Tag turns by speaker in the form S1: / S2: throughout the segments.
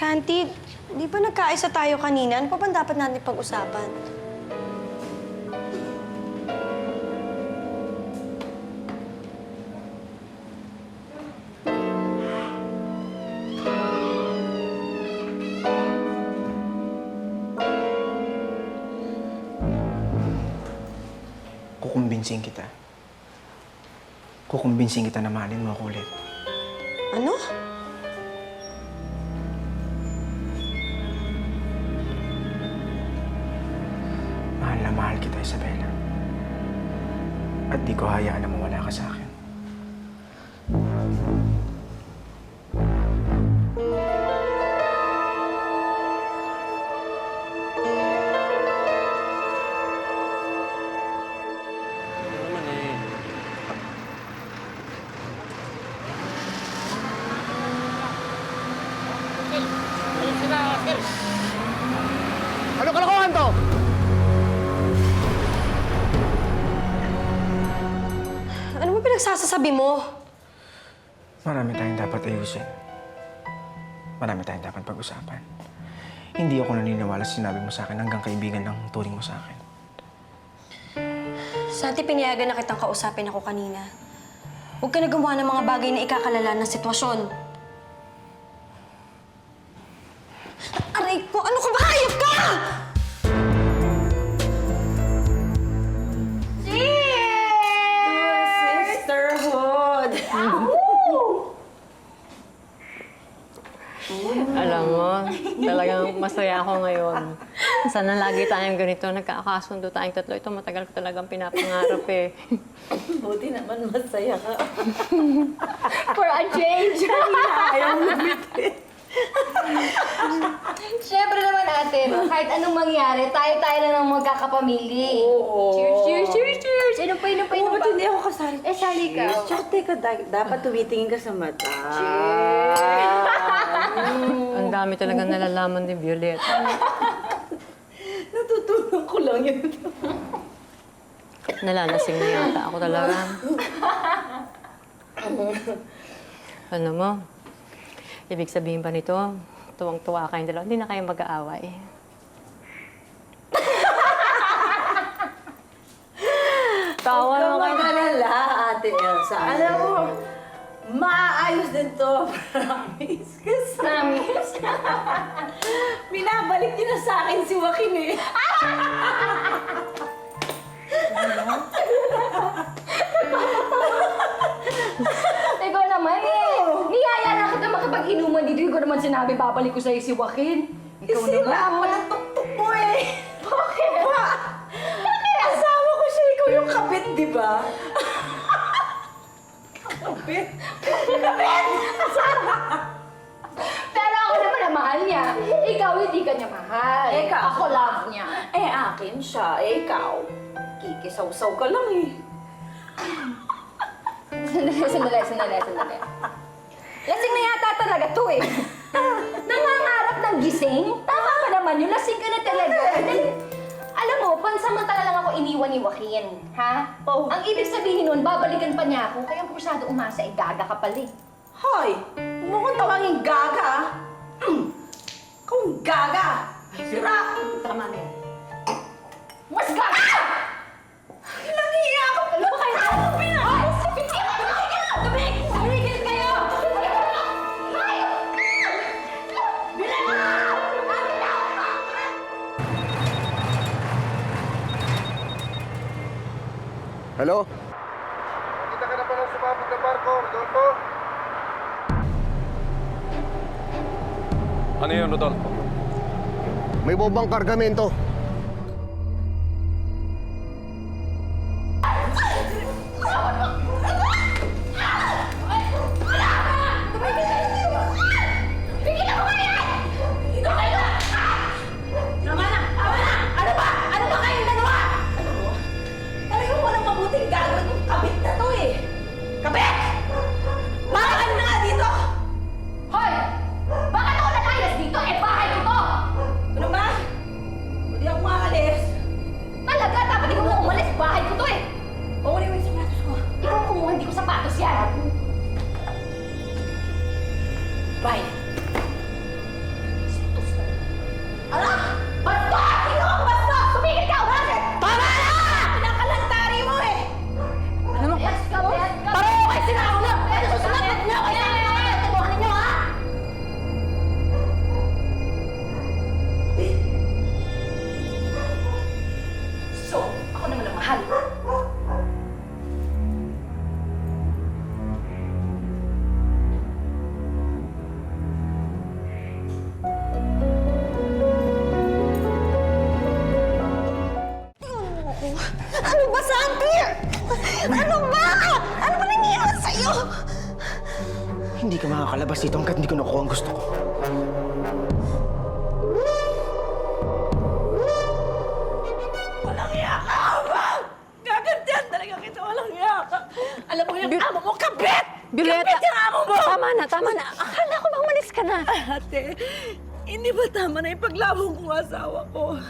S1: Shanti, di ba nagkaisa tayo kanina? Ano pa ba dapat natin pag-usapan?
S2: Kukumbinsin kita. Kukumbinsin kita na mahalin mo ako ulit.
S1: Ano?
S2: Mahal na mahal kita, Isabela. At di ko hayaan na mawala ka sa akin.
S3: Ano kalokohan to?
S1: Ano ba pinagsasasabi mo?
S2: Marami tayong dapat ayusin. Marami tayong dapat pag-usapan. Hindi ako naniniwala sa sinabi mo sa akin hanggang kaibigan ng turing mo sa akin.
S1: Shanti, pinayagan na kitang kausapin ako kanina. Huwag ka na gumawa ng mga bagay na ikakalala ng sitwasyon. Aray ko! Ano ka ba? Hayop ka!
S4: Sisterhood!
S5: Alam mo, talagang masaya ako ngayon. Sana lagi tayong ganito, nagkakasundo tayong tatlo. Ito matagal ko talagang pinapangarap eh.
S4: Buti naman masaya ka. For a change! Ayaw mo bitin.
S6: Siyempre naman ate, kahit anong mangyari, tayo-tayo na ng magkakapamili.
S4: Oo.
S6: Cheers, cheers, cheers, cheers! Inom pa, inom pa, inom
S4: Oo,
S6: pa.
S4: ba't hindi ako kasali?
S6: Eh, sali ka.
S4: Tsaka teka, dapat tumitingin ka sa mata.
S5: Ang dami talagang nalalaman ni Violet.
S4: Natutulong ko lang yun.
S5: Nalalasing na yata ako talaga. Ano mo? Ibig sabihin ba nito, tuwang-tuwa kayong dalawa, hindi na kayo mag-aaway. Tawa naman kayo.
S4: Mag-alala, Ate Elsa. Alam mo, maaayos din to. Promise. Kasi
S6: Promise.
S4: binabalik niyo na sa akin si Joaquin eh.
S6: Ikaw naman eh. Niyaya na kita makipag-inuman dito. Ikaw naman sinabi, babalik ko sa'yo si Joaquin. Ikaw
S4: Kasi
S6: naman.
S4: wala pa ng tuktok mo eh.
S6: Bakit?
S4: Bakit? Asawa ko siya, ikaw yung kabit, di ba? Kabit? Kabit!
S6: Pero ako naman ang mahal niya. Ikaw hindi ka niya mahal.
S4: Ikaw.
S6: Ako love niya.
S4: Eh, akin siya. Eh, ikaw. Kikisaw-saw ka lang eh.
S6: Sandali. Lasing na yata talaga to eh. Nangangarap ng gising? Tama ka naman yun, lasing ka na talaga. Alam mo, pansamantala lang ako iniwan ni Joaquin, ha?
S4: Oh.
S6: Ang ibig sabihin nun, babalikan pa niya ako, kaya kursado umasa, eh, gaga ka pala eh.
S4: Hoy! Huwag mong tawagin gaga. Kung gaga! Sira!
S5: Tama na yan.
S6: Mas gaga ka!
S4: Ilang hiya ako!
S6: Ano ba kayo? Ay! Tumigil kayo! Ay!
S3: Hello?
S7: Nakita ka na ba ng sumabog na barko, Rodolfo?
S8: Ano yun, Rodolfo?
S3: May bombang kargamento.
S4: Ano ba kayong dalawa? Talagang walang mabuting gagawin yung kabit na to eh. Kabit! Parang ano na nga dito?
S6: Hoy! Bakit ako nalayas dito? Eh, bahay ko to!
S4: Ano ba? Hindi ako maalis.
S6: Talaga, dapat ikaw na umalis. Bahay ko to eh.
S4: Pawali mo yung sapatos ko.
S6: Ikaw kumuha, hindi ko sapatos yan.
S4: Bye.
S2: Hindi ka makakalabas dito hanggat hindi ko nakuha ang gusto ko.
S4: Walang iya ka, Aba! Gagantihan talaga kita, walang iya ka. Alam mo yung amo mo, kabit!
S5: Violeta!
S4: Kabit yung amo mo!
S5: Tama na, tama na. Akala ko bang malis ka na.
S4: Ate, hindi ba tama na yung paglabong kong asawa ko?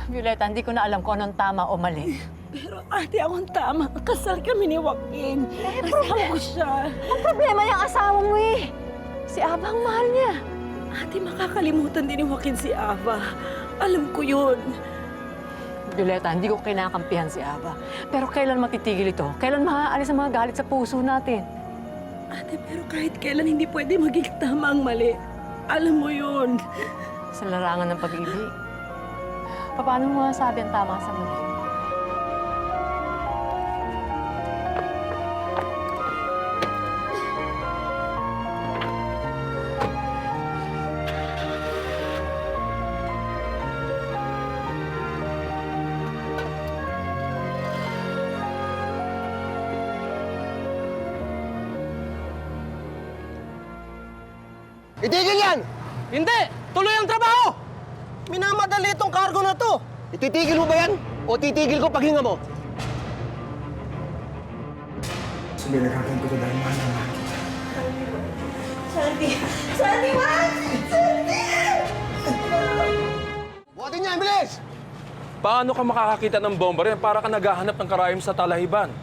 S5: Violeta, hindi ko na alam kung anong tama o mali.
S4: Pero ate, akong tama. Kasal kami ni Joaquin. Asawa ko siya.
S5: Ang problema yung asawa mo eh. Si Aba ang mahal niya.
S4: Ate, makakalimutan din ni Joaquin si Ava. Alam ko yun.
S5: Violeta, hindi ko kinakampihan si Aba. Pero kailan matitigil ito? Kailan maaalis ang mga galit sa puso natin?
S4: Ate, pero kahit kailan hindi pwede maging tama ang mali. Alam mo yun.
S5: Sa larangan ng pag-ibig. Paano mo masabi ang tama sa mali?
S3: Itigil yan!
S2: Hindi! Tuloy ang trabaho! Minamadali itong kargo na to!
S3: Ititigil mo ba yan? O titigil ko paghinga mo?
S2: Sabi, nagkakain ko ito dahil mahal na mahal kita.
S4: Sandy! Sandy, man! Sandy!
S3: Buhatin niya, bilis!
S8: Paano ka makakakita ng bomba rin para ka naghahanap ng karayom sa talahiban?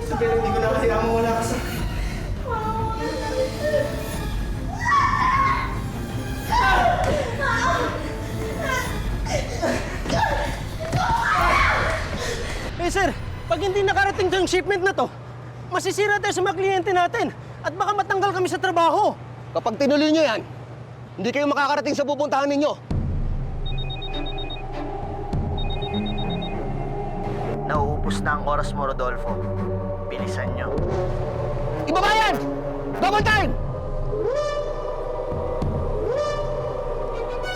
S2: Sabi, hindi ko na kaya mawala ka sa akin.
S9: Eh sir, pag hindi nakarating yung shipment na to, masisira tayo sa mga kliyente natin at baka matanggal kami sa trabaho.
S3: Kapag tinuloy niyo yan, hindi kayo makakarating sa pupuntahan ninyo.
S10: Nauubos na ang oras mo, Rodolfo. Bilisan nyo.
S3: Ibaba yan! Double time!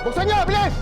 S3: Buksan niyo, bilis!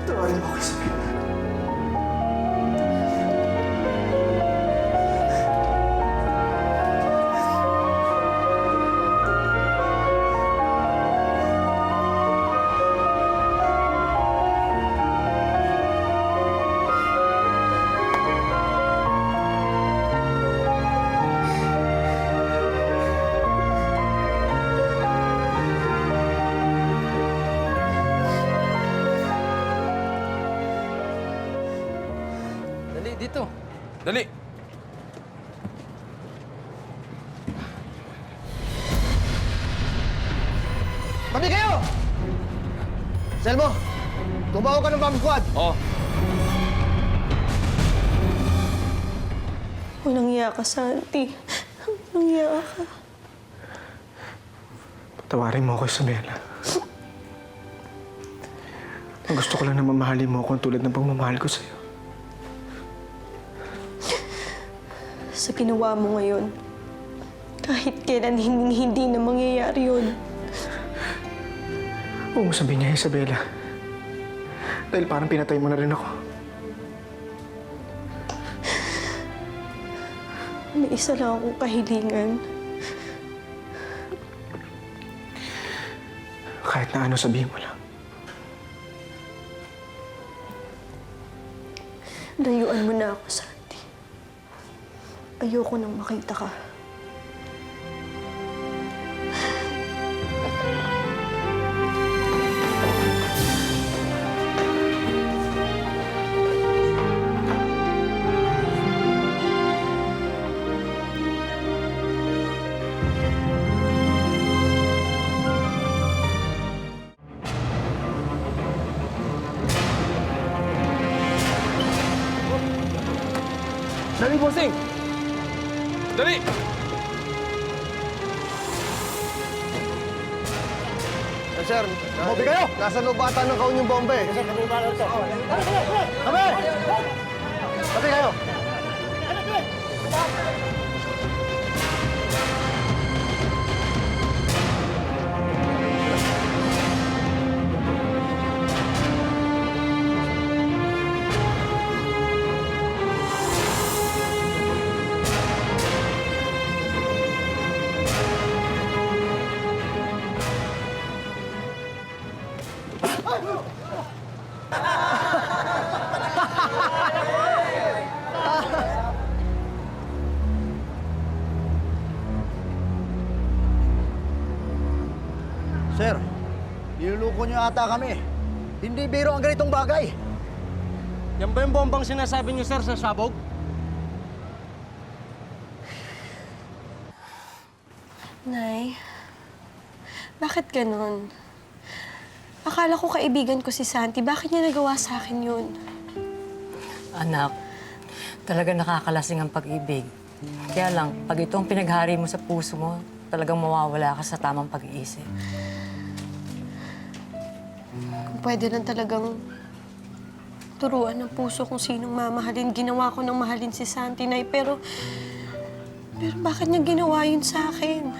S2: Tawarin mo ako, Isabel.
S8: Dali, dito. Dali.
S3: Tabi kayo! Selmo, tumawag ka ng bomb squad.
S8: Oh,
S1: Walang iya ka, Santi. Walang iya ka.
S2: Patawarin mo ako, Isabela. Ang gusto ko lang na mamahalin mo ako tulad ng pagmamahal ko sa'yo.
S1: Sa ginawa mo ngayon, kahit kailan hindi na mangyayari yun.
S2: Huwag mo sabihin niya, Isabela. Dahil parang pinatay mo na rin ako.
S1: May isa lang akong kahilingan.
S2: Kahit na ano, sabihin mo lang.
S1: Layuan mo na ako, Santi. Ayoko nang makita ka.
S8: Dali, bossing! Dali!
S3: Sir, mabuti kayo! Nasa lubatan ng kaon yung bomba eh. Sir, kami ba ito? Kami! Mabuti kayo!
S10: Sir, niluluko niyo ata kami. Hindi biro ang ganitong bagay.
S9: Yan ba yung bombang sinasabi niyo, sir, sa sabog?
S1: Nay, bakit ganun? Akala ko kaibigan ko si Santi. Bakit niya nagawa sa akin yun?
S5: Anak, talaga nakakalasing ang pag-ibig. Kaya lang, pag ito ang pinaghari mo sa puso mo, talagang mawawala ka sa tamang pag-iisip.
S1: Kung pwede lang talagang turuan ng puso kung sinong mamahalin. Ginawa ko ng mahalin si Santi, Nay. Pero bakit niya ginawa yun sa akin?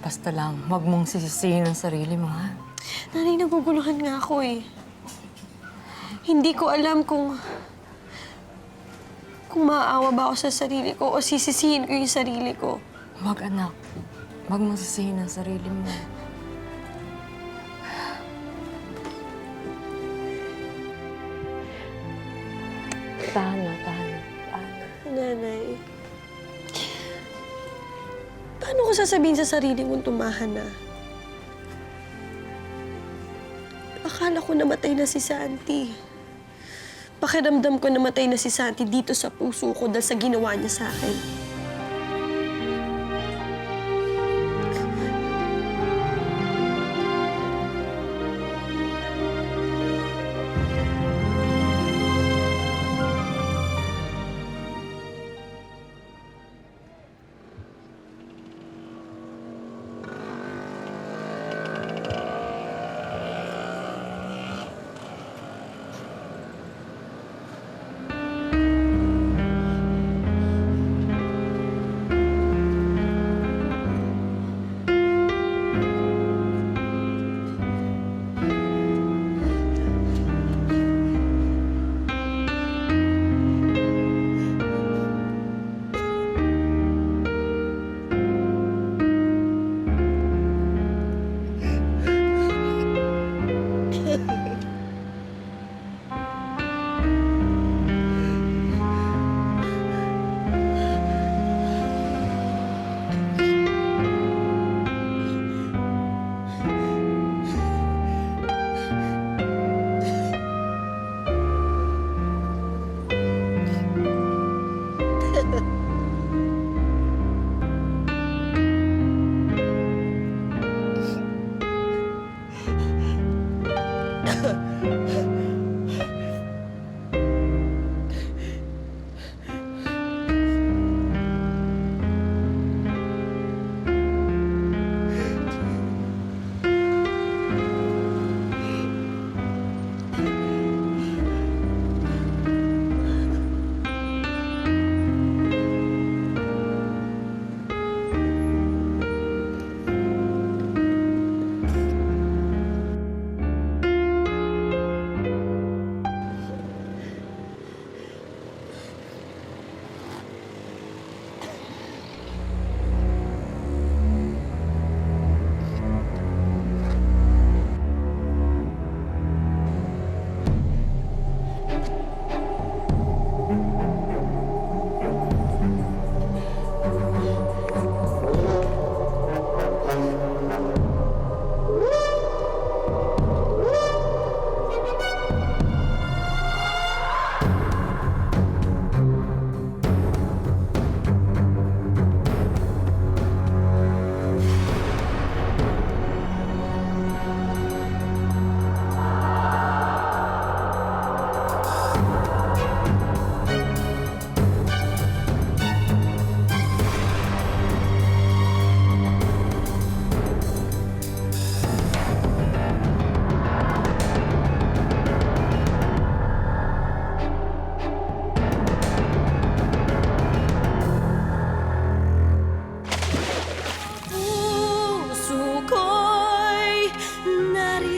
S5: Basta lang, huwag mong sisisihin ang sarili mo, ha?
S1: Nanay, naguguluhan nga ako eh. Hindi ko alam kung maaawa ba ako sa sarili ko o sisisihin ko yung sarili ko.
S5: Huwag, anak. Huwag mong sisihin ang sarili mo. Tahan na, tahan na, tahan na.
S1: Nanay, paano ko sasabihin sa sarili kong tumahan na? Akala ko namatay na si Santi. Pakiramdam ko namatay na si Santi dito sa puso ko dahil sa ginawa niya sa akin.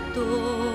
S4: narito